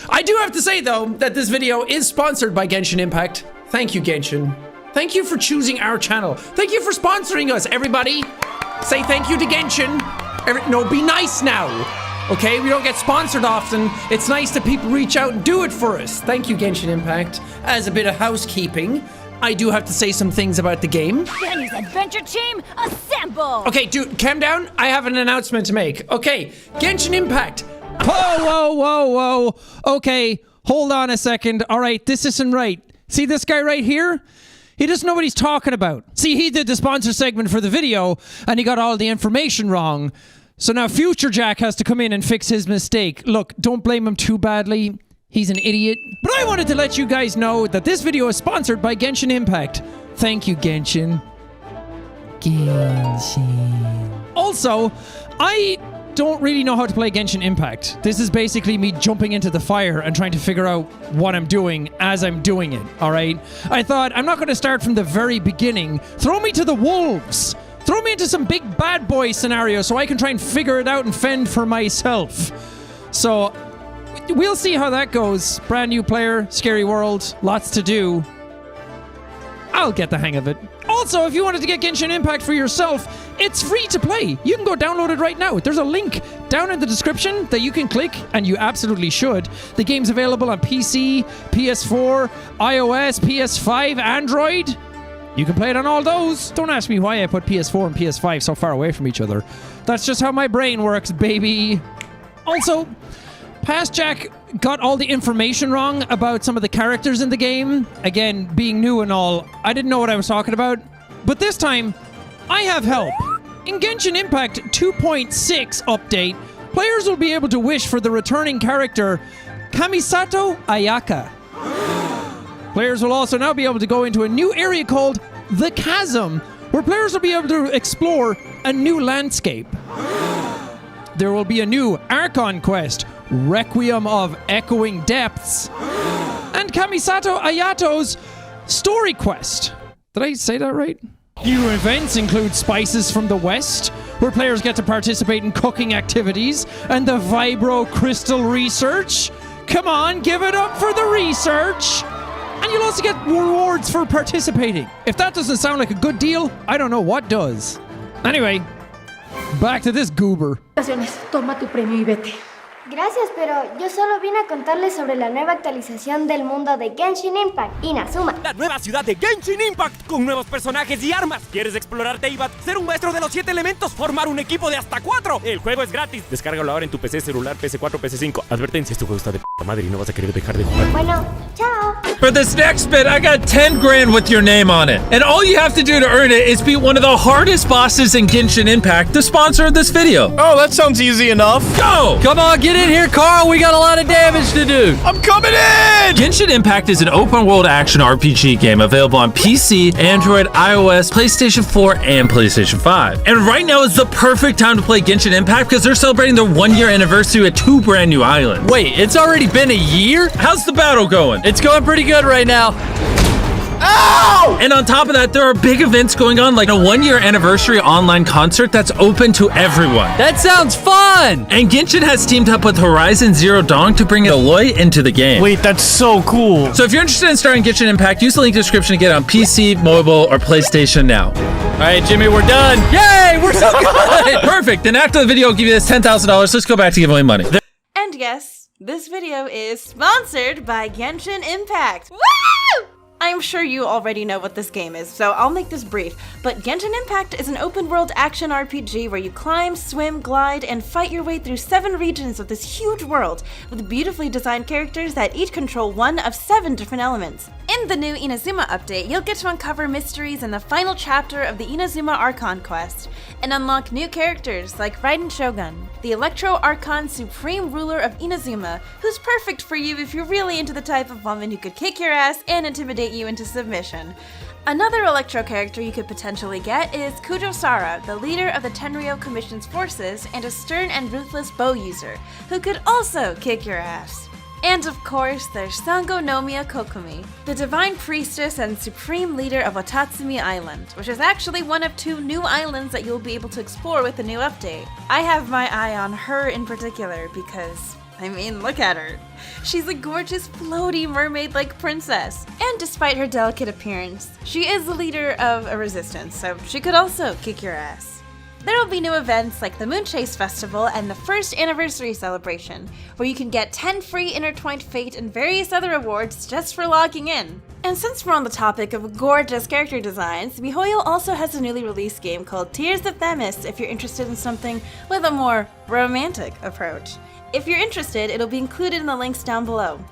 I do have to say, though, that this video is sponsored by Genshin Impact. Thank you, Genshin. Thank you for choosing our channel. Thank you for sponsoring us, everybody. Say thank you to Genshin. No, be nice now. Okay, we don't get sponsored often. It's nice that people reach out and do it for us. Thank you, Genshin Impact. As a bit of housekeeping, I do have to say some things about the game. Danny's adventure team, assemble! Okay, dude, calm down. I have an announcement to make. Okay, Genshin Impact. Whoa. Okay, hold on a second. All right, this isn't right. See this guy right here? He doesn't know what he's talking about. See, he did the sponsor segment for the video, and he got all the information wrong. So now Future Jack has to come in and fix his mistake. Look, don't blame him too badly. He's an idiot. But I wanted to let you guys know that this video is sponsored by Genshin Impact. Thank you, Genshin. Also, I don't really know how to play Genshin Impact. This is basically me jumping into the fire and trying to figure out what I'm doing as I'm doing it, all right? I thought, I'm not going to start from the very beginning. Throw me to the wolves. Throw me into some big bad boy scenario so I can try and figure it out and fend for myself. So, we'll see how that goes. Brand new player, scary world, lots to do. I'll get the hang of it. Also, if you wanted to get Genshin Impact for yourself, it's free to play. You can go download it right now. There's a link down in the description that you can click, and you absolutely should. The game's available on PC, PS4, iOS, PS5, Android. You can play it on all those. Don't ask me why I put PS4 and PS5 so far away from each other. That's just how my brain works, baby. Also, Past Jack got all the information wrong about some of the characters in the game. Again, being new and all, I didn't know what I was talking about. But this time, I have help. In Genshin Impact 2.6 update, players will be able to wish for the returning character Kamisato Ayaka. Players will also now be able to go into a new area called The Chasm, where players will be able to explore a new landscape. There will be a new Archon quest, Requiem of Echoing Depths, and Kamisato Ayato's story quest. Did I say that right? New events include Spices from the West, where players get to participate in cooking activities, and the Vibro Crystal Research. Come on, give it up for the research! And you'll also get rewards for participating. If that doesn't sound like a good deal, I don't know what does. Anyway, back to this goober. Toma tu premio y vete. Gracias, pero yo solo vine a contarles sobre la nueva actualización del mundo de Genshin Impact, Inazuma. La nueva ciudad de Genshin Impact, con nuevos personajes y armas. ¿Quieres explorar Teyvat, ser un maestro de los 7 elementos, formar un equipo de hasta 4? El juego es gratis. Descárgalo ahora en tu PC, celular, PS4, PS5. Advertencia, este juego está de p*** madre y no vas a querer dejar de jugar. Bueno, chao. For this next bit, I got 10 grand with your name on it. And all you have to do to earn it is beat one of the hardest bosses in Genshin Impact, the sponsor of this video. Oh, that sounds easy enough. Go! Come on, get in here, Carl. We got a lot of damage to do. I'm coming in! Genshin Impact is an open-world action RPG game available on PC, Android, iOS, PlayStation 4, and PlayStation 5. And right now is the perfect time to play Genshin Impact because they're celebrating their 1-year anniversary with 2 brand new islands. Wait, it's already been a year? How's the battle going? It's going pretty good right now. Ow! And on top of that, there are big events going on, like a 1-year anniversary online concert that's open to everyone. That sounds fun! And Genshin has teamed up with Horizon Zero Dawn to bring Aloy into the game. Wait, that's so cool. So if you're interested in starting Genshin Impact, use the link in the description to get it on PC, mobile, or PlayStation now. All right, Jimmy, we're done. Yay, we're so good! Perfect. And after the video, I'll give you this $10,000. Let's go back to give away money. And yes, this video is sponsored by Genshin Impact. Woo! I'm sure you already know what this game is, so I'll make this brief, but Genshin Impact is an open-world action RPG where you climb, swim, glide, and fight your way through 7 regions of this huge world, with beautifully designed characters that each control one of 7 different elements. In the new Inazuma update, you'll get to uncover mysteries in the final chapter of the Inazuma Archon quest, and unlock new characters like Raiden Shogun, the Electro Archon Supreme Ruler of Inazuma, who's perfect for you if you're really into the type of woman who could kick your ass and intimidate you into submission. Another Electro character you could potentially get is Kujo Sara, the leader of the Tenryou Commission's forces and a stern and ruthless bow user, who could also kick your ass. And of course, there's Sango Nomiya Kokumi, the divine priestess and supreme leader of Watatsumi Island, which is actually one of 2 new islands that you'll be able to explore with the new update. I have my eye on her in particular because, I mean, look at her. She's a gorgeous, floaty, mermaid-like princess. And despite her delicate appearance, she is the leader of a resistance, so she could also kick your ass. There will be new events like the Moonchase Festival and the first anniversary celebration, where you can get 10 free Intertwined Fate and various other awards just for logging in. And since we're on the topic of gorgeous character designs, MiHoYo also has a newly released game called Tears of Themis if you're interested in something with a more romantic approach. If you're interested, it'll be included in the links down below.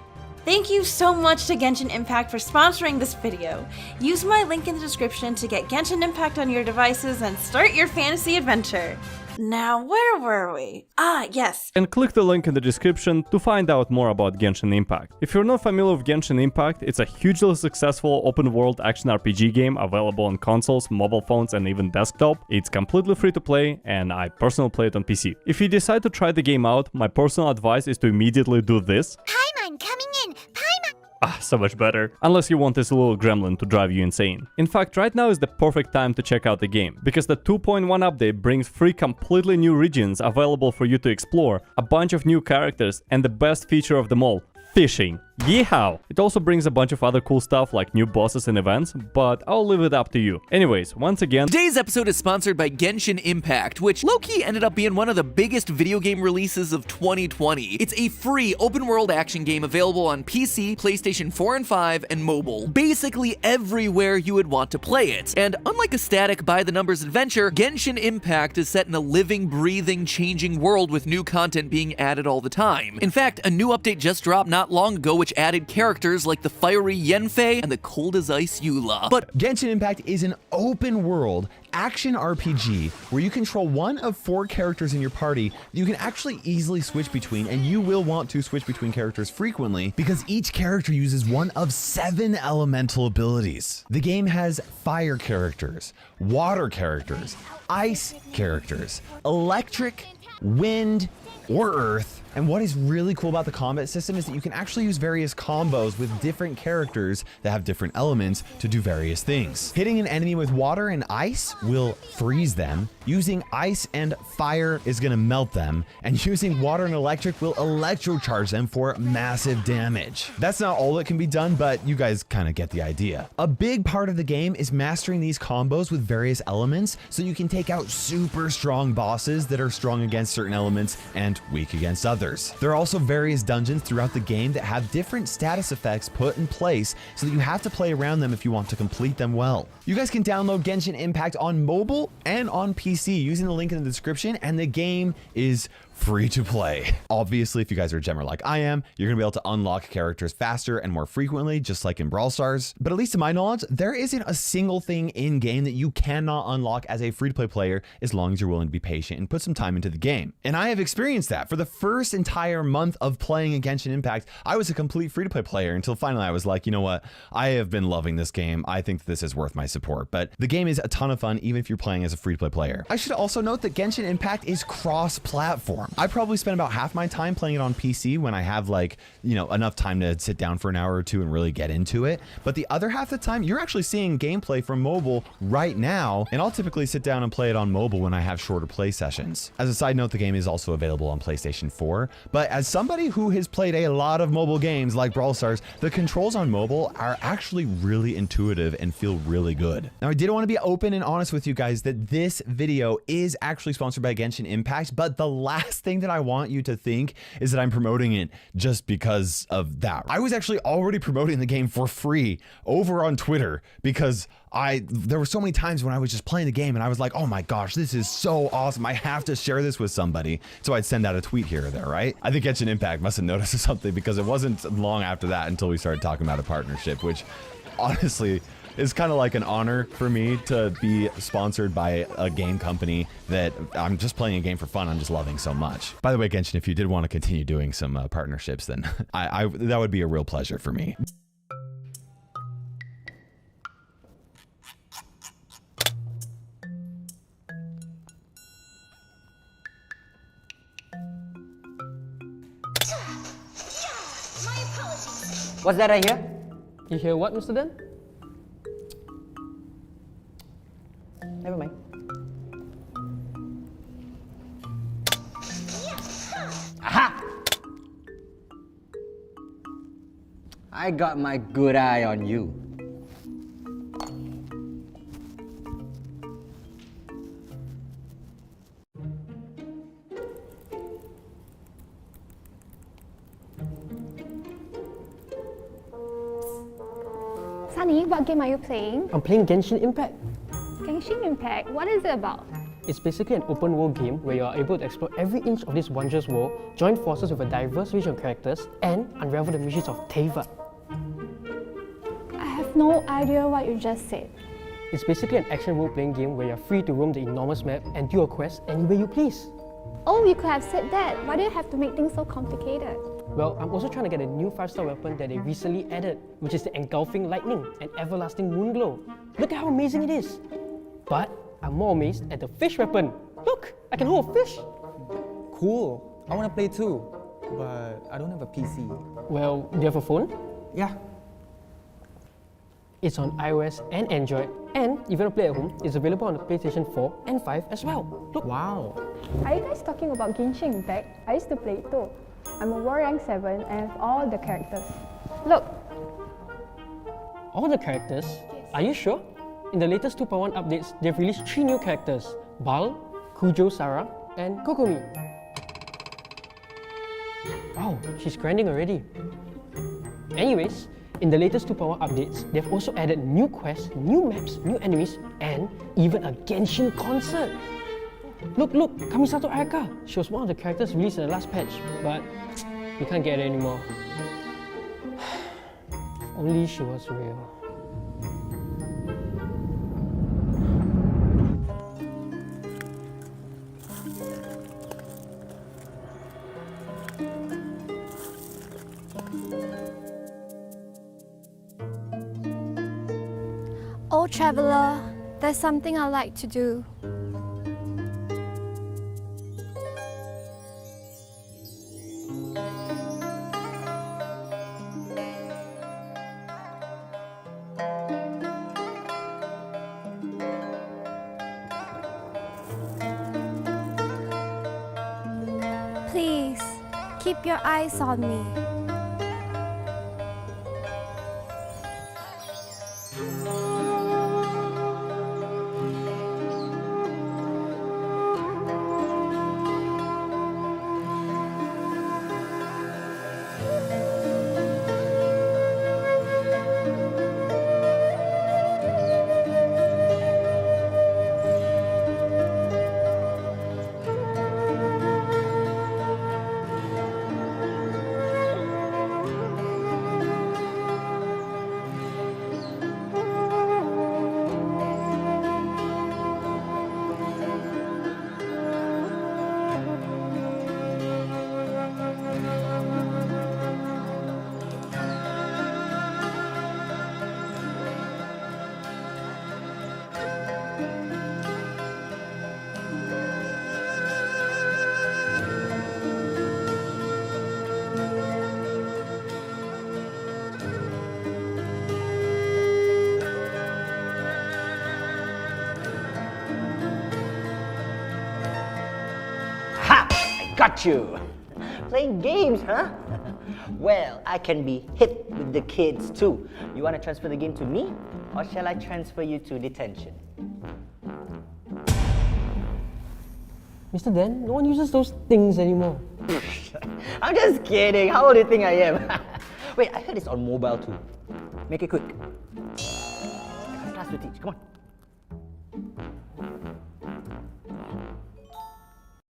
Thank you so much to Genshin Impact for sponsoring this video. Use my link in the description to get Genshin Impact on your devices and start your fantasy adventure. Now, where were we? Ah, yes. And click the link in the description to find out more about Genshin Impact. If you're not familiar with Genshin Impact, it's a hugely successful open-world action RPG game available on consoles, mobile phones, and even desktop. It's completely free to play, and I personally play it on PC. If you decide to try the game out, my personal advice is to immediately do this. Paimon coming in! Paimon! Ah, so much better. Unless you want this little gremlin to drive you insane. In fact, right now is the perfect time to check out the game, because the 2.1 update brings 3 completely new regions available for you to explore, a bunch of new characters, and the best feature of them all, fishing. Yeehaw! It also brings a bunch of other cool stuff like new bosses and events, but I'll leave it up to you. Anyways, once again, today's episode is sponsored by Genshin Impact, which low-key ended up being one of the biggest video game releases of 2020. It's a free open-world action game available on PC, PlayStation 4 and 5, and mobile. Basically everywhere you would want to play it. And unlike a static by-the-numbers adventure, Genshin Impact is set in a living, breathing, changing world with new content being added all the time. In fact, a new update just dropped not long ago which added characters like the fiery Yanfei and the cold as ice Eula. But Genshin Impact is an open world action RPG where you control one of 4 characters in your party that you can actually easily switch between, and you will want to switch between characters frequently because each character uses one of 7 elemental abilities. The game has fire characters, water characters, ice characters, electric, wind, or earth. And what is really cool about the combat system is that you can actually use various combos with different characters that have different elements to do various things. Hitting an enemy with water and ice will freeze them. Using ice and fire is going to melt them. And using water and electric will electrocharge them for massive damage. That's not all that can be done, but you guys kind of get the idea. A big part of the game is mastering these combos with various elements so you can take out super strong bosses that are strong against certain elements and weak against others. There are also various dungeons throughout the game that have different status effects put in place so that you have to play around them if you want to complete them well. You guys can download Genshin Impact on mobile and on PC using the link in the description, and the game is free to play. Obviously, if you guys are a gemmer like I am, you're gonna be able to unlock characters faster and more frequently, just like in Brawl Stars. But at least to my knowledge, there isn't a single thing in game that you cannot unlock as a free-to-play player as long as you're willing to be patient and put some time into the game. And I have experienced that. For the first entire month of playing Genshin Impact, I was a complete free-to-play player until finally I was like, you know what? I have been loving this game. I think this is worth my support. But the game is a ton of fun, even if you're playing as a free-to-play player. I should also note that Genshin Impact is cross-platform. I probably spend about half my time playing it on PC when I have, like, you know, enough time to sit down for an hour or two and really get into it. But the other half of the time, you're actually seeing gameplay from mobile right now, and I'll typically sit down and play it on mobile when I have shorter play sessions. As a side note, the game is also available on PlayStation 4, but as somebody who has played a lot of mobile games like Brawl Stars, the controls on mobile are actually really intuitive and feel really good. Now, I did want to be open and honest with you guys that this video is actually sponsored by Genshin Impact, but the last thing that I want you to think is that I'm promoting it just because of that. I was actually already promoting the game for free over on Twitter because there were so many times when I was just playing the game and I was like, oh my gosh, this is so awesome. I have to share this with somebody. So I'd send out a tweet here or there, right? I think Genshin Impact must have noticed something because it wasn't long after that until we started talking about a partnership, which honestly is kind of like an honor for me to be sponsored by a game company that I'm just playing a game for fun. I'm just loving so much. By the way, Genshin, if you did want to continue doing some partnerships, then that would be a real pleasure for me. What's that I hear? You hear what, Mr. Den? Never mind. Aha! I got my good eye on you. Sunny, what game are you playing? I'm playing Genshin Impact. Genshin Impact, what is it about? It's basically an open world game where you are able to explore every inch of this wondrous world, join forces with a diverse range of characters, and unravel the mysteries of Teyvat. I have no idea what you just said. It's basically an action role-playing game where you're free to roam the enormous map and do your quests any way you please. Oh, you could have said that. Why do you have to make things so complicated? Well, I'm also trying to get a new 5-star weapon that they recently added, which is the Engulfing Lightning and Everlasting Moonglow. Look at how amazing it is! But I'm more amazed at the fish weapon. Look, I can hold a fish! Cool. I want to play too, but I don't have a PC. Well, do you have a phone? Yeah. It's on iOS and Android, and if you want to play at home, it's available on the PlayStation 4 and 5 as well. Look. Wow. Are you guys talking about Genshin Impact? I used to play it too. I'm a War Rank 7 and have all the characters. Look! All the characters? Are you sure? In the latest 2.1 updates, they've released 3 new characters: Bal, Kujo Sara, and Kokomi. Wow, she's grinding already. Anyways, in the latest 2.1 updates, they've also added new quests, new maps, new enemies, and even a Genshin concert. Look, Kamisato Ayaka. She was one of the characters released in the last patch, but we can't get it anymore. Only she was real. Oh, traveler, there's something I'd like to do. Please, keep your eyes on me. Got you! Playing games, huh? Well, I can be hip with the kids too. You want to transfer the game to me? Or shall I transfer you to detention? Mr. Dan, no one uses those things anymore. I'm just kidding. How old do you think I am? Wait, I heard it's on mobile too. Make it quick. I got class to teach. Come on.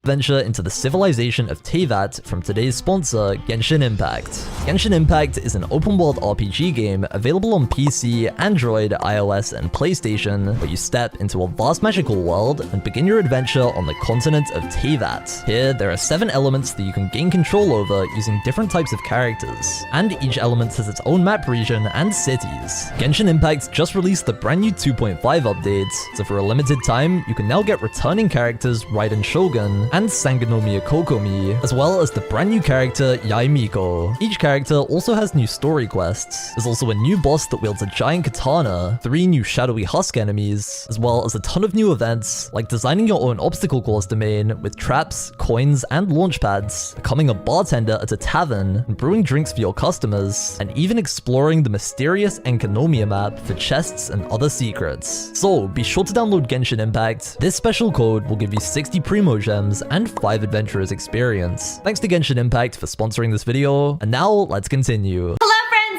Venture into the civilization of Teyvat from today's sponsor, Genshin Impact. Genshin Impact is an open-world RPG game available on PC, Android, iOS, and PlayStation, where you step into a vast magical world and begin your adventure on the continent of Teyvat. Here, there are 7 elements that you can gain control over using different types of characters, and each element has its own map region and cities. Genshin Impact just released the brand new 2.5 update, so for a limited time, you can now get returning characters Raiden Shogun and Sangonomiya Kokomi, as well as the brand new character Yaimiko. Each character also has new story quests. There's also a new boss that wields a giant katana, 3 new shadowy husk enemies, as well as a ton of new events like designing your own obstacle course domain with traps, coins, and launch pads, becoming a bartender at a tavern, and brewing drinks for your customers, and even exploring the mysterious Enkanomiya map for chests and other secrets. So be sure to download Genshin Impact. This special code will give you 60 Primo Gems and 5 Adventurers experience. Thanks to Genshin Impact for sponsoring this video, and now let's continue.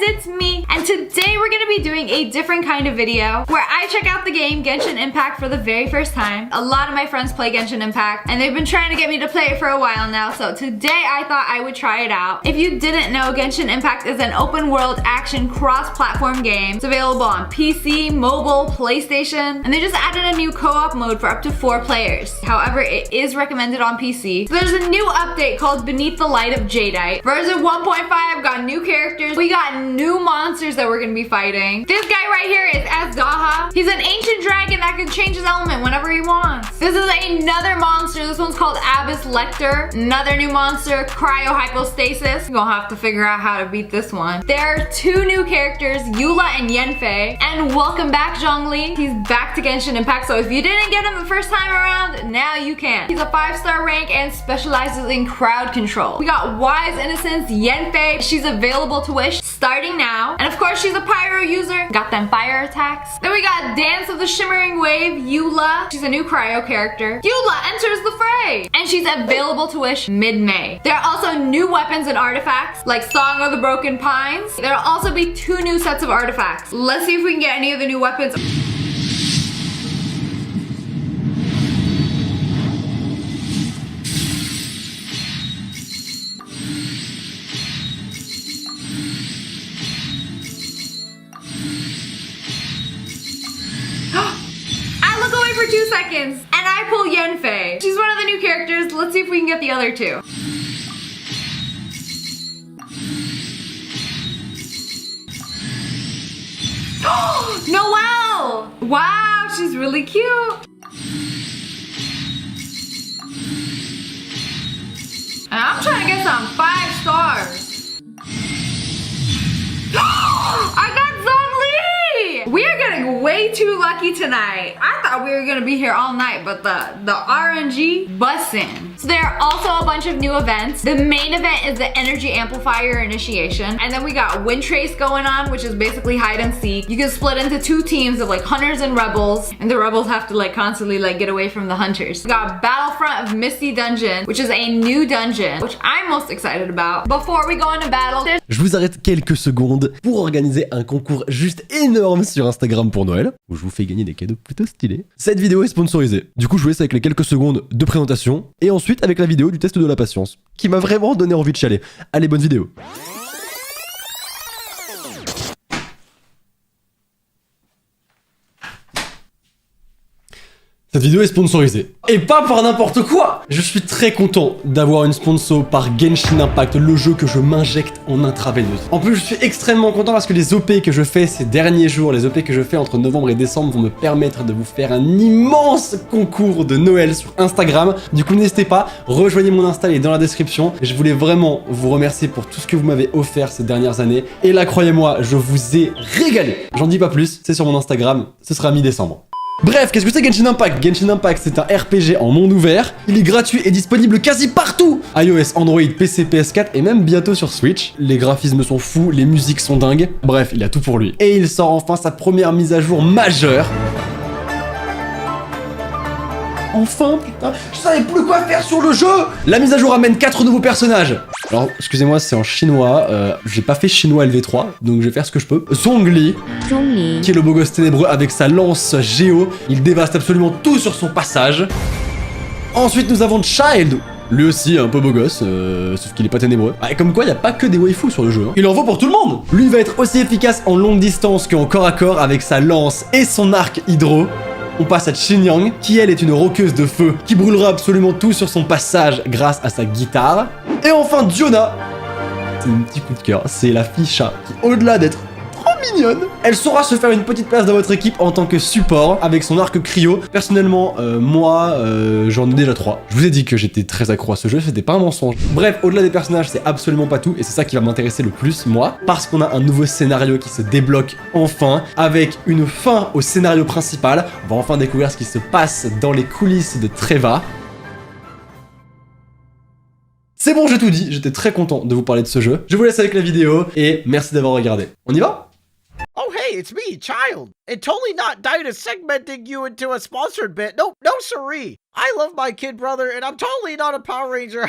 It's me, and today we're gonna be doing a different kind of video where I check out the game Genshin Impact for the very first time. A lot of my friends play Genshin Impact and they've been trying to get me to play it for a while now, so today I thought I would try it out. If you didn't know, Genshin Impact is an open world action cross-platform game. It's available on PC, mobile, PlayStation, and they just added a new co-op mode for up to 4 players. However, it is recommended on PC. So there's a new update called Beneath the Light of Jadeite. Version 1.5 got new characters. We got new monsters that we're gonna be fighting. This guy right here is Azgaha. He's an ancient dragon that can change his element whenever he wants. This is another monster. This one's called Abyss Lecter. Another new monster, Cryohypostasis. You're gonna have to figure out how to beat this one. There are 2 new characters, Eula and Yanfei. And welcome back, Zhongli. He's back to Genshin Impact, so if you didn't get him the first time around, now you can. He's a 5-star rank and specializes in crowd control. We got Wise Innocence, Yanfei. She's available to wish starting now. And of course, she's a pyro user. Got them fire attacks. Then we got Dance of the Shimmering Wave, Eula. She's a new cryo character. Eula enters the fray. And she's available to wish mid-May. There are also new weapons and artifacts, like Song of the Broken Pines. There'll also be 2 new sets of artifacts. Let's see if we can get any of the new weapons. For 2 seconds, and I pull Yanfei. She's one of the new characters. Let's see if we can get the other 2. Noelle! Wow, she's really cute. And I'm trying to get some 5 stars. I got Zhongli! We are getting way too lucky tonight. I thought we were gonna be here all night, but the RNG bussin'. So there are also a bunch of new events. The main event is the Energy Amplifier Initiation. And then we got Wind Trace going on, which is basically hide and seek. You can split into 2 teams of like hunters and rebels. And the rebels have to like constantly like get away from the hunters. We got Battlefront of Misty Dungeon, which is a new dungeon, which I'm most excited about. Before we go into battle, je vous arrête quelques secondes pour organiser un concours juste énorme sur Instagram pour Noël, où je vous fais gagner des cadeaux plutôt stylés. Cette vidéo est sponsorisée. Du coup, je vous laisse avec les quelques secondes de présentation, et ensuite avec la vidéo du test de la patience, qui m'a vraiment donné envie de chialer. Allez, bonne vidéo. Cette vidéo est sponsorisée. Et pas par n'importe quoi. Je suis très content d'avoir une sponsor par Genshin Impact, le jeu que je m'injecte en intraveineuse. En plus, je suis extrêmement content parce que les OP que je fais ces derniers jours, les OP que je fais entre novembre et décembre vont me permettre de vous faire un immense concours de Noël sur Instagram. Du coup, n'hésitez pas, rejoignez mon Insta, il est dans la description. Je voulais vraiment vous remercier pour tout ce que vous m'avez offert ces dernières années. Et là, croyez-moi, je vous ai régalé. J'en dis pas plus, c'est sur mon Instagram, ce sera mi-décembre. Bref, qu'est-ce que c'est Genshin Impact? Genshin Impact, c'est un RPG en monde ouvert. Il est gratuit et disponible quasi partout. iOS, Android, PC, PS4 et même bientôt sur Switch. Les graphismes sont fous, les musiques sont dingues. Bref, il a tout pour lui. Et il sort enfin sa première mise à jour majeure. Enfin, putain, je savais plus quoi faire sur le jeu. La mise à jour amène 4 nouveaux personnages. Alors, excusez-moi, c'est en chinois. J'ai pas fait chinois LV3, donc je vais faire ce que je peux. Zhongli, qui est le beau gosse ténébreux avec sa lance géo. Il dévaste absolument tout sur son passage. Ensuite, nous avons Child. Lui aussi, un peu beau gosse, sauf qu'il est pas ténébreux. Et comme quoi, il y a pas que des waifus sur le jeu. Hein. Il en vaut pour tout le monde. Lui va être aussi efficace en longue distance qu'en corps à corps avec sa lance et son arc hydro. On passe à Xinjiang, qui elle est une roqueuse de feu, qui brûlera absolument tout sur son passage grâce à sa guitare. Et enfin Diona, c'est mon petit coup de cœur, c'est la fille chat, qui au-delà d'être trop mignonne. Elle saura se faire une petite place dans votre équipe en tant que support avec son arc cryo. Personnellement, moi, j'en ai déjà 3. Je vous ai dit que j'étais très accro à ce jeu, c'était pas un mensonge. Bref, au-delà des personnages, c'est absolument pas tout et c'est ça qui va m'intéresser le plus, moi, parce qu'on a un nouveau scénario qui se débloque enfin, avec une fin au scénario principal. On va enfin découvrir ce qui se passe dans les coulisses de Treva. C'est bon, j'ai tout dit, j'étais très content de vous parler de ce jeu. Je vous laisse avec la vidéo et merci d'avoir regardé. On y va? Oh hey, it's me, Child. And totally not dying to segmenting you into a sponsored bit. No siree. I love my kid brother and I'm totally not a Power Ranger.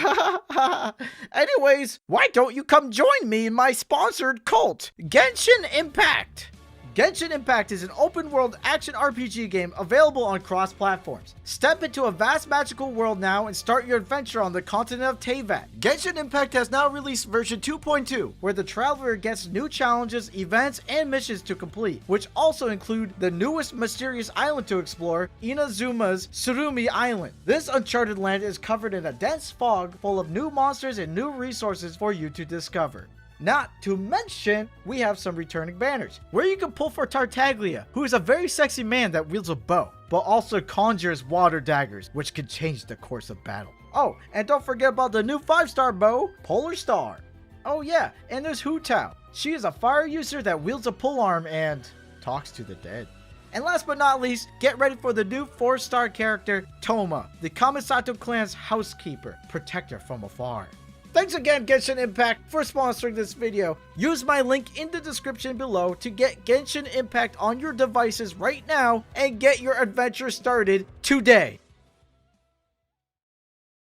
Anyways, why don't you come join me in my sponsored cult, Genshin Impact? Genshin Impact is an open-world action RPG game available on cross-platforms. Step into a vast magical world now and start your adventure on the continent of Teyvat. Genshin Impact has now released version 2.2, where the traveler gets new challenges, events, and missions to complete, which also include the newest mysterious island to explore, Inazuma's Surumi Island. This uncharted land is covered in a dense fog full of new monsters and new resources for you to discover. Not to mention, we have some returning banners, where you can pull for Tartaglia, who is a very sexy man that wields a bow, but also conjures water daggers, which can change the course of battle. Oh, and don't forget about the new 5-star bow, Polar Star. Oh yeah, and there's Hu Tao. She is a fire user that wields a polearm and talks to the dead. And last but not least, get ready for the new 4-star character, Toma, the Kamisato clan's housekeeper, protector from afar. Thanks again, Genshin Impact, for sponsoring this video. Use my link in the description below to get Genshin Impact on your devices right now and get your adventure started today.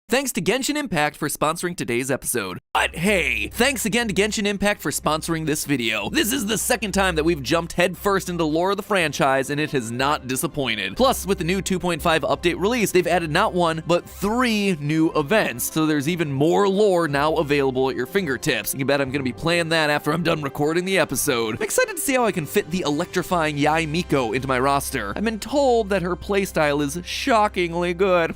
Thanks to Genshin Impact for sponsoring today's episode. But hey, thanks again to Genshin Impact for sponsoring this video. This is the second time that we've jumped headfirst into the lore of the franchise, and it has not disappointed. Plus, with the new 2.5 update release, they've added not 1, but 3 new events, so there's even more lore now available at your fingertips. You can bet I'm gonna be playing that after I'm done recording the episode. I'm excited to see how I can fit the electrifying Yai Miko into my roster. I've been told that her playstyle is shockingly good.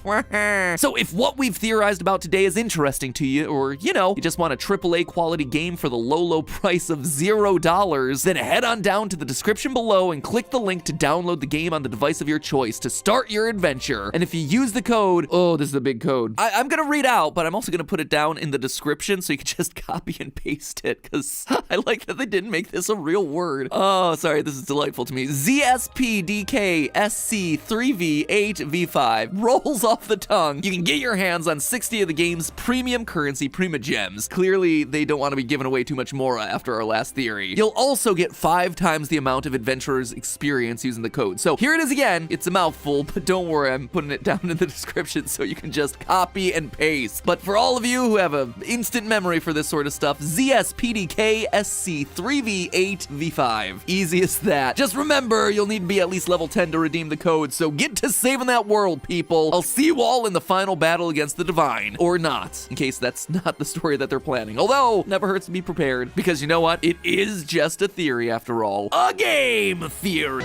So if what we've theorized about today is interesting to you, or, you know, you just want a AAA quality game for the low price of $0, then head on down to the description below and click the link to download the game on the device of your choice to start your adventure. And if you use the code, oh, this is a big code. I'm gonna read out, but I'm also gonna put it down in the description so you can just copy and paste it, because I like that they didn't make this a real word. Oh, sorry, this is delightful to me. ZSPDKSC3V8V5 rolls off the tongue. You can get your hands on 60 of the game's premium currency Prima Gems. Clearly, they don't want to be giving away too much more after our last theory. You'll also get 5 times the amount of adventurers' experience using the code. So here it is again. It's a mouthful, but don't worry, I'm putting it down in the description so you can just copy and paste. But for all of you who have an instant memory for this sort of stuff, ZSPDKSC3V8V5. Easy as that. Just remember, you'll need to be at least level 10 to redeem the code, so get to saving that world, people. I'll see you all in the final battle against the Divine. Or not, in case that's not the story that they're planning. Although, never hurts to be prepared, because you know what? It is just a theory after all. A game theory.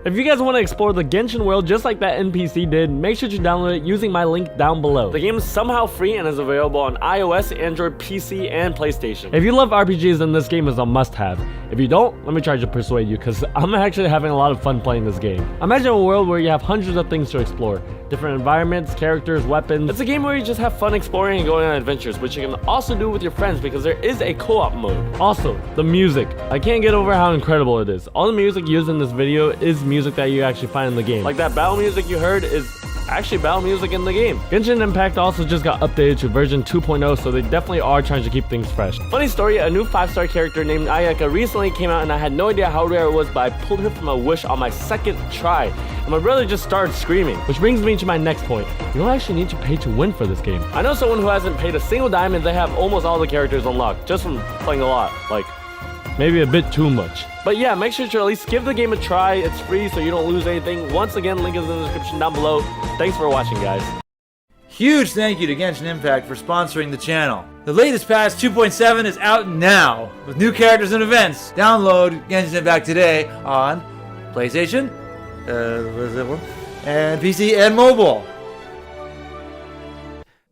If you guys want to explore the Genshin world just like that NPC did, make sure to download it using my link down below. The game is somehow free and is available on iOS, Android, PC, and PlayStation. If you love RPGs, then this game is a must-have. If you don't, let me try to persuade you, because I'm actually having a lot of fun playing this game. Imagine a world where you have hundreds of things to explore. Different environments, characters, weapons. It's a game where you just have fun exploring and going on adventures, which you can also do with your friends because there is a co-op mode. Also, the music. I can't get over how incredible it is. All the music used in this video is music that you actually find in the game. Like that battle music you heard is actually battle music in the game. Genshin Impact also just got updated to version 2.0, so they definitely are trying to keep things fresh. Funny story, a new 5-star character named Ayaka recently came out and I had no idea how rare it was, but I pulled her from a wish on my second try. And my brother just started screaming. Which brings me to my next point. You don't actually need to pay to win for this game. I know someone who hasn't paid a single dime and they have almost all the characters unlocked, just from playing a lot. Like, maybe a bit too much. But yeah, make sure to at least give the game a try. It's free, so you don't lose anything. Once again, link is in the description down below. Thanks for watching, guys. Huge thank you to Genshin Impact for sponsoring the channel. The latest patch 2.7 is out now, with new characters and events. Download Genshin Impact today on PlayStation, what is that one? And PC and mobile.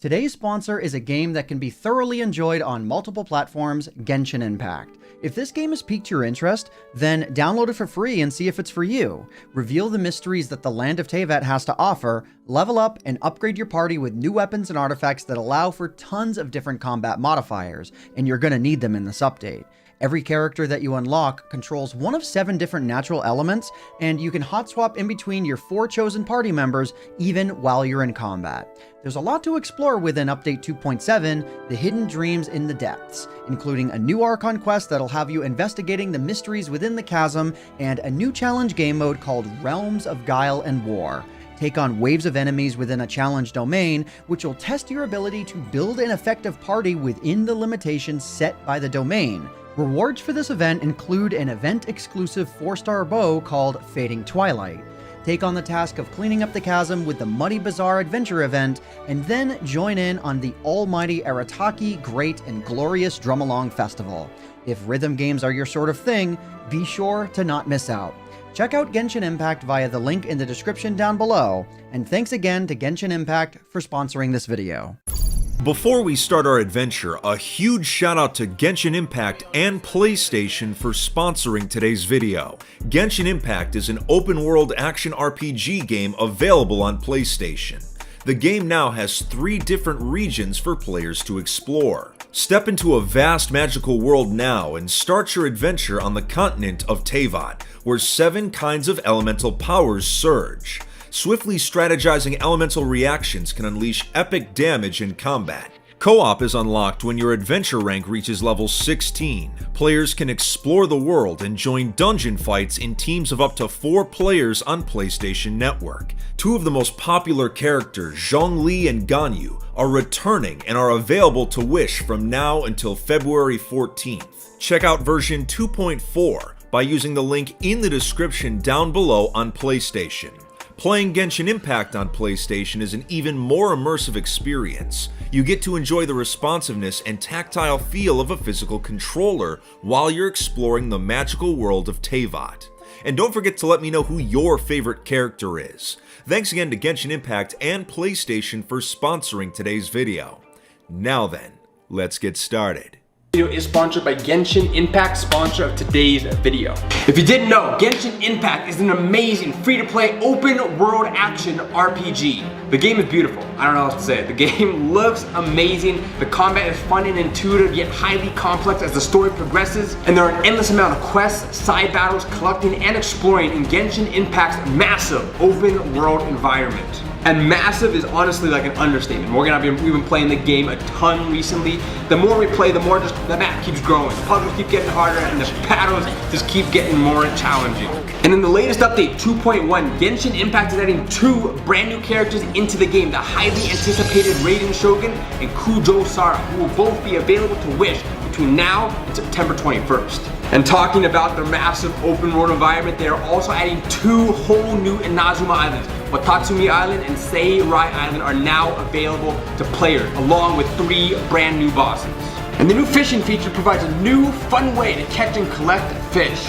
Today's sponsor is a game that can be thoroughly enjoyed on multiple platforms, Genshin Impact. If this game has piqued your interest, then download it for free and see if it's for you. Reveal the mysteries that the land of Teyvat has to offer, level up and upgrade your party with new weapons and artifacts that allow for tons of different combat modifiers, and you're gonna need them in this update. Every character that you unlock controls one of 7 different natural elements, and you can hot swap in between your 4 chosen party members even while you're in combat. There's a lot to explore within Update 2.7, The Hidden Dreams in the Depths, including a new Archon quest that'll have you investigating the mysteries within the chasm, and a new challenge game mode called Realms of Guile and War. Take on waves of enemies within a challenge domain, which will test your ability to build an effective party within the limitations set by the domain. Rewards for this event include an event-exclusive 4-star bow called Fading Twilight. Take on the task of cleaning up the chasm with the Muddy Bazaar Adventure event, and then join in on the almighty Arataki Great and Glorious Drumalong Festival. If rhythm games are your sort of thing, be sure to not miss out. Check out Genshin Impact via the link in the description down below, and thanks again to Genshin Impact for sponsoring this video. Before we start our adventure, a huge shout out to Genshin Impact and PlayStation for sponsoring today's video. Genshin Impact is an open world action RPG game available on PlayStation. The game now has 3 different regions for players to explore. Step into a vast magical world now and start your adventure on the continent of Teyvat, where 7 kinds of elemental powers surge. Swiftly strategizing elemental reactions can unleash epic damage in combat. Co-op is unlocked when your adventure rank reaches level 16. Players can explore the world and join dungeon fights in teams of up to 4 players on PlayStation Network. 2 of the most popular characters, Zhongli and Ganyu, are returning and are available to wish from now until February 14th. Check out version 2.4 by using the link in the description down below on PlayStation. Playing Genshin Impact on PlayStation is an even more immersive experience. You get to enjoy the responsiveness and tactile feel of a physical controller while you're exploring the magical world of Teyvat. And don't forget to let me know who your favorite character is. Thanks again to Genshin Impact and PlayStation for sponsoring today's video. Now then, let's get started. Video is sponsored by Genshin Impact, sponsor of today's video. If you didn't know, Genshin Impact is an amazing free-to-play open world action RPG. The game is beautiful. I don't know what else to say. The game looks amazing. The combat is fun and intuitive, yet highly complex as the story progresses. And there are an endless amount of quests, side battles, collecting and exploring in Genshin Impact's massive open world environment. And massive is honestly like an understatement. We've been playing the game a ton recently. The more we play, the more just the map keeps growing. The puzzles keep getting harder and the battles just keep getting more challenging. And in the latest update, 2.1, Genshin Impact is adding 2 brand new characters into the game. The highly anticipated Raiden Shogun and Kujo Sara, who will both be available to wish between now and September 21st. And talking about their massive open world environment, they are also adding 2 whole new Inazuma Islands. Watatsumi Island and Seirai Island are now available to players, along with 3 brand new bosses. And the new fishing feature provides a new, fun way to catch and collect fish.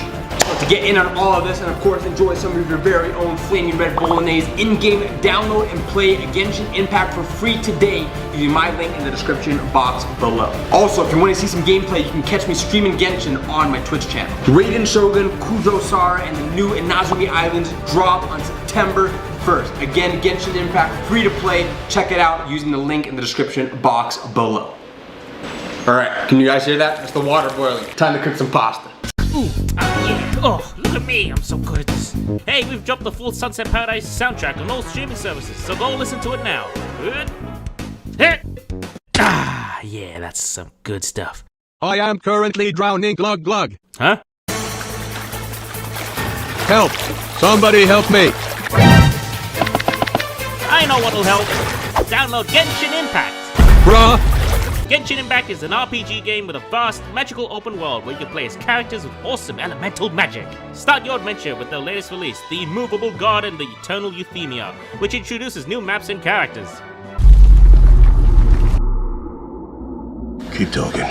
To get in on all of this and of course enjoy some of your very own Flaming Red Bolognese in-game, download and play Genshin Impact for free today using my link in the description box below. Also, if you want to see some gameplay, you can catch me streaming Genshin on my Twitch channel. Raiden Shogun, Kujo Sara, and the new Inazumi Islands drop on September 1st. Again, Genshin Impact, free to play. Check it out using the link in the description box below. Alright, can you guys hear that? That's the water boiling. Time to cook some pasta. Ooh, yeah. Oh, look at me, I'm so good at this. Hey, we've dropped the full Sunset Paradise soundtrack on all streaming services, so go listen to it now. Good? Hit! Ah, yeah, that's some good stuff. I am currently drowning, glug glug. Huh? Help! Somebody help me! I know what'll help. Download Genshin Impact. Bruh! Genshin Impact is an RPG game with a vast, magical open world where you can play as characters with awesome elemental magic. Start your adventure with their latest release, The Immovable God and the Eternal Euthymia, which introduces new maps and characters. Keep talking.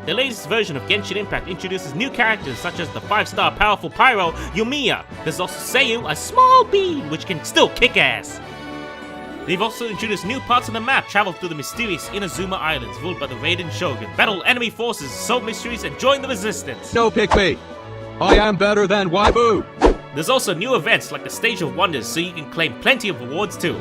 The latest version of Genshin Impact introduces new characters such as the 5-star powerful pyro, Yumiya. There's also Seiyu, a small bean which can still kick ass. They've also introduced new parts of the map, travel through the mysterious Inazuma Islands ruled by the Raiden Shogun, battle enemy forces, solve mysteries, and join the resistance. No pick me. I am better than Waibu. There's also new events like the Stage of Wonders, so you can claim plenty of rewards too.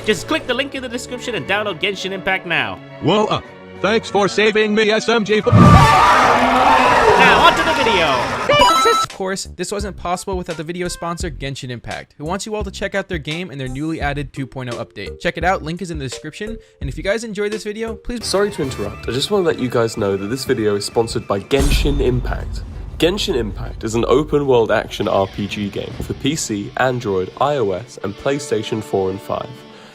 Just click the link in the description and download Genshin Impact now. Whoa, thanks for saving me, SMG. Now, onto the video! Of course, this wasn't possible without the video sponsor Genshin Impact, who wants you all to check out their game and their newly added 2.0 update. Check it out, link is in the description, and if you guys enjoyed this video, please... Sorry to interrupt, I just want to let you guys know that this video is sponsored by Genshin Impact. Genshin Impact is an open-world action RPG game for PC, Android, iOS, and PlayStation 4 and 5.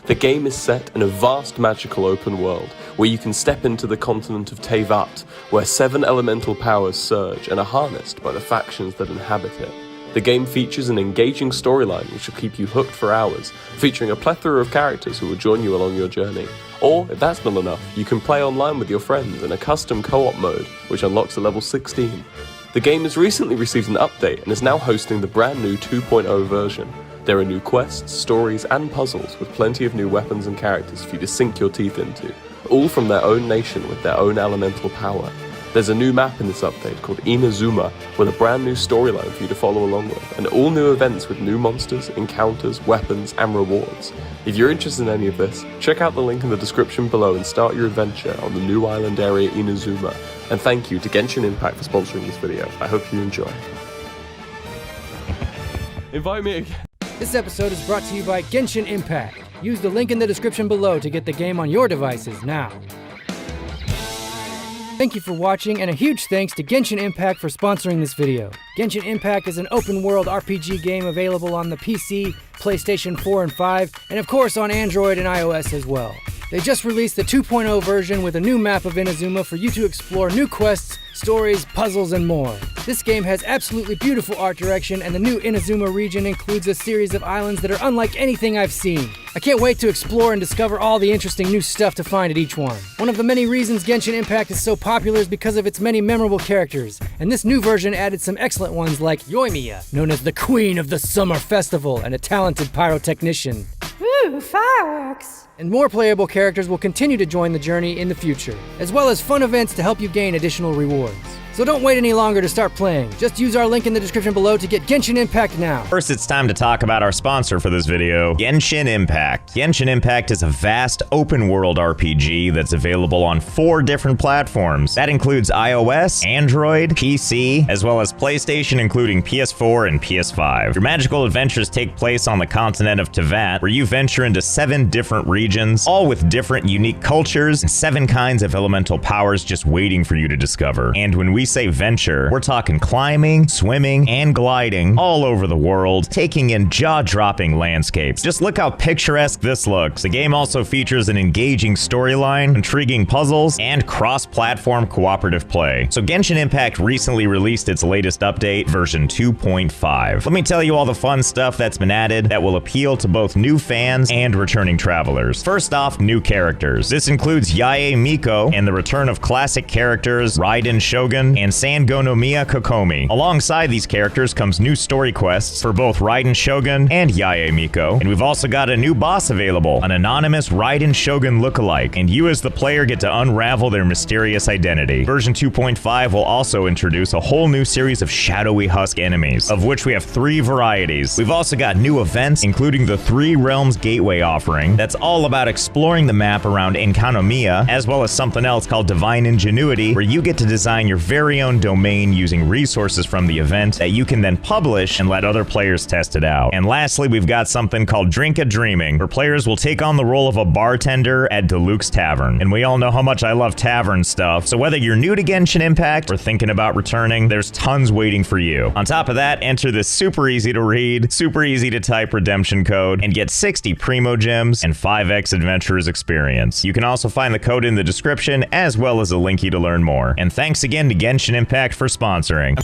The game is set in a vast magical open world, where you can step into the continent of Teyvat, where 7 elemental powers surge and are harnessed by the factions that inhabit it. The game features an engaging storyline which will keep you hooked for hours, featuring a plethora of characters who will join you along your journey. Or, if that's not enough, you can play online with your friends in a custom co-op mode, which unlocks at level 16. The game has recently received an update and is now hosting the brand new 2.0 version. There are new quests, stories, and puzzles with plenty of new weapons and characters for you to sink your teeth into, all from their own nation with their own elemental power. There's a new map in this update called Inazuma, with a brand new storyline for you to follow along with, and all new events with new monsters, encounters, weapons, and rewards. If you're interested in any of this, check out the link in the description below and start your adventure on the new island area Inazuma. And thank you to Genshin Impact for sponsoring this video. I hope you enjoy. Invite me again. This episode is brought to you by Genshin Impact. Use the link in the description below to get the game on your devices now. Thank you for watching, and a huge thanks to Genshin Impact for sponsoring this video. Genshin Impact is an open-world RPG game available on the PC, PlayStation 4 and 5, and of course on Android and iOS as well. They just released the 2.0 version with a new map of Inazuma for you to explore new quests, stories, puzzles, and more. This game has absolutely beautiful art direction, and the new Inazuma region includes a series of islands that are unlike anything I've seen. I can't wait to explore and discover all the interesting new stuff to find at each one. One of the many reasons Genshin Impact is so popular is because of its many memorable characters, and this new version added some excellent ones like Yoimiya, known as the Queen of the Summer Festival and a talented pyrotechnician. Ooh, fireworks! And more playable characters will continue to join the journey in the future, as well as fun events to help you gain additional rewards. So don't wait any longer to start playing. Just use our link in the description below to get Genshin Impact now. First, it's time to talk about our sponsor for this video, Genshin Impact. Genshin Impact is a vast open-world RPG that's available on 4 different platforms. That includes iOS, Android, PC, as well as PlayStation, including PS4 and PS5. Your magical adventures take place on the continent of Teyvat, where you venture into 7 different regions, all with different unique cultures and 7 kinds of elemental powers just waiting for you to discover. And when we say venture, we're talking climbing, swimming, and gliding all over the world, taking in jaw-dropping landscapes. Just look how picturesque this looks. The game also features an engaging storyline, intriguing puzzles, and cross-platform cooperative play. So Genshin Impact recently released its latest update, version 2.5. Let me tell you all the fun stuff that's been added that will appeal to both new fans and returning travelers. First off, new characters. This includes Yae Miko and the return of classic characters Raiden Shogun and Sangonomiya Kokomi. Alongside these characters comes new story quests for both Raiden Shogun and Yae Miko, and we've also got a new boss available, an anonymous Raiden Shogun lookalike, and you as the player get to unravel their mysterious identity. Version 2.5 will also introduce a whole new series of shadowy husk enemies, of which we have 3 varieties. We've also got new events, including the 3 Realms Gateway offering, that's all about exploring the map around Enkanomiya, as well as something else called Divine Ingenuity, where you get to design your very own domain using resources from the event that you can then publish and let other players test it out. And lastly, we've got something called Drink a Dreaming, where players will take on the role of a bartender at Deluxe Tavern. And we all know how much I love tavern stuff, so whether you're new to Genshin Impact or thinking about returning, there's tons waiting for you. On top of that, enter this super easy to read, super easy to type redemption code and get 60 Primo Gems and 5x Adventurers experience. You can also find the code in the description as well as a linky to learn more. And thanks again to Genshin Impact for sponsoring.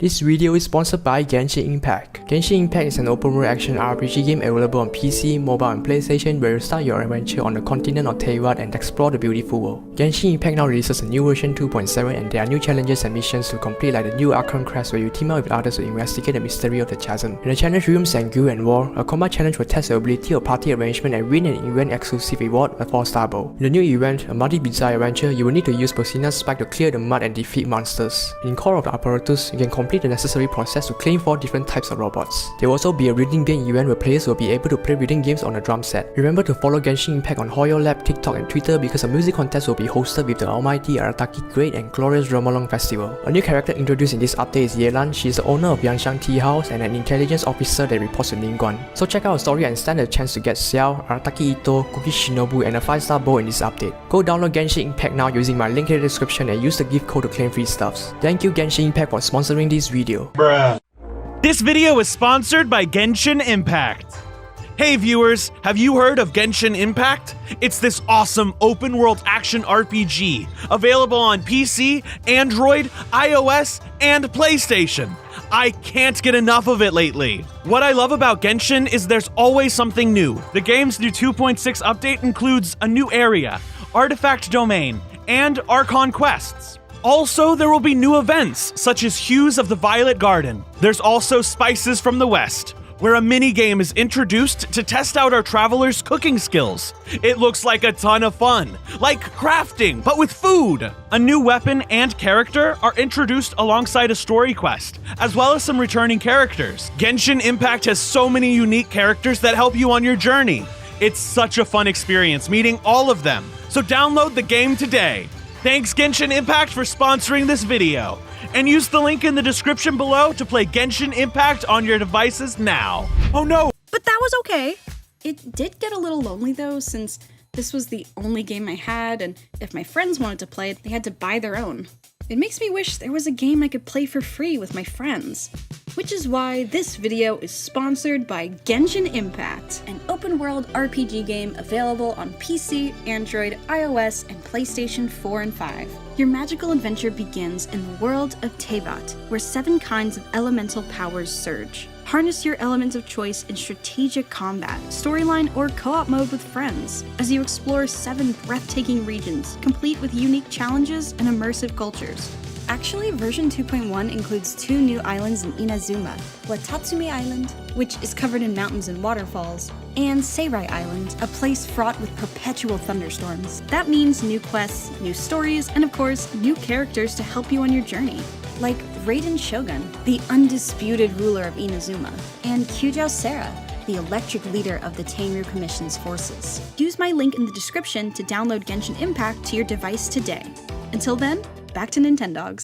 This video is sponsored by Genshin Impact. Genshin Impact is an open world action RPG game available on PC, mobile and PlayStation where you start your adventure on the continent of Teyvat and explore the beautiful world. Genshin Impact now releases a new version 2.7 and there are new challenges and missions to complete like the new Archon quest where you team up with others to investigate the mystery of the chasm. In the challenge Realms and Guild and War, a combat challenge will test the ability of party arrangement and win an event exclusive reward, a 4-star bow. In the new event, a multi-bizarre adventure, you will need to use Posina's spike to clear the mud and defeat monsters. In Core of the Apparatus, you can complete the necessary process to claim 4 different types of robots. There will also be a reading game event where players will be able to play reading games on a drum set. Remember to follow Genshin Impact on Hoyo Lab, TikTok and Twitter because a music contest will be hosted with the almighty Arataki Great and Glorious Romalong Festival. A new character introduced in this update is Yelan. She is the owner of Yangshan Tea House and an intelligence officer that reports to Ningguan. So check out her story and stand a chance to get Xiao, Arataki Ito, Cookie Shinobu and a 5-star bow in this update. Go download Genshin Impact now using my link in the description and use the gift code to claim free stuffs. Thank you Genshin Impact for sponsoring this video. Bruh. This video is sponsored by Genshin Impact. Hey viewers, have you heard of Genshin Impact? It's this awesome open world action RPG, available on PC, Android, iOS, and PlayStation. I can't get enough of it lately. What I love about Genshin is there's always something new. The game's new 2.6 update includes a new area, Artifact Domain, and Archon quests. Also, there will be new events, such as Hues of the Violet Garden. There's also Spices from the West, where a mini-game is introduced to test out our travelers' cooking skills. It looks like a ton of fun, like crafting, but with food. A new weapon and character are introduced alongside a story quest, as well as some returning characters. Genshin Impact has so many unique characters that help you on your journey. It's such a fun experience meeting all of them, so download the game today. Thanks Genshin Impact for sponsoring this video, and use the link in the description below to play Genshin Impact on your devices now. Oh no! But that was okay. It did get a little lonely though, since this was the only game I had, and if my friends wanted to play it, they had to buy their own. It makes me wish there was a game I could play for free with my friends. Which is why this video is sponsored by Genshin Impact, an open-world RPG game available on PC, Android, iOS, and PlayStation 4 and 5. Your magical adventure begins in the world of Teyvat, where 7 kinds of elemental powers surge. Harness your elements of choice in strategic combat, storyline, or co-op mode with friends, as you explore 7 breathtaking regions, complete with unique challenges and immersive cultures. Actually, version 2.1 includes 2 new islands in Inazuma, Watatsumi Island, which is covered in mountains and waterfalls, and Seirai Island, a place fraught with perpetual thunderstorms. That means new quests, new stories, and of course, new characters to help you on your journey. Like Raiden Shogun, the undisputed ruler of Inazuma, and Kyujou Sera, the electric leader of the Tenryu Commission's forces. Use my link in the description to download Genshin Impact to your device today. Until then, back to Nintendogs.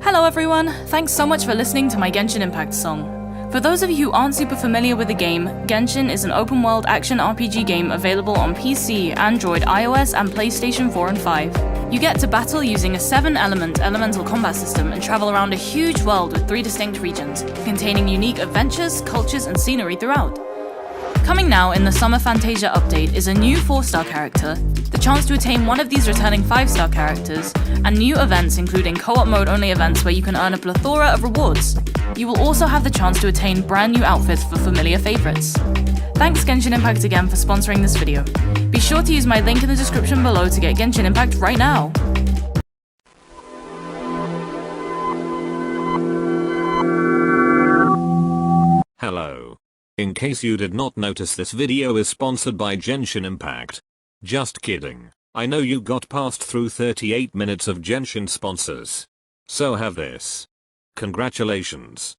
Hello everyone, thanks so much for listening to my Genshin Impact song. For those of you who aren't super familiar with the game, Genshin is an open-world action RPG game available on PC, Android, iOS, and PlayStation 4 and 5. You get to battle using a 7-element elemental combat system and travel around a huge world with 3 distinct regions, containing unique adventures, cultures, and scenery throughout. Coming now in the Summer Fantasia update is a new 4-star character, the chance to attain one of these returning 5-star characters, and new events including co-op mode only events where you can earn a plethora of rewards. You will also have the chance to attain brand new outfits for familiar favorites. Thanks Genshin Impact again for sponsoring this video. Be sure to use my link in the description below to get Genshin Impact right now. Hello. In case you did not notice, this video is sponsored by Genshin Impact. Just kidding. I know you got passed through 38 minutes of Genshin sponsors. So have this. Congratulations.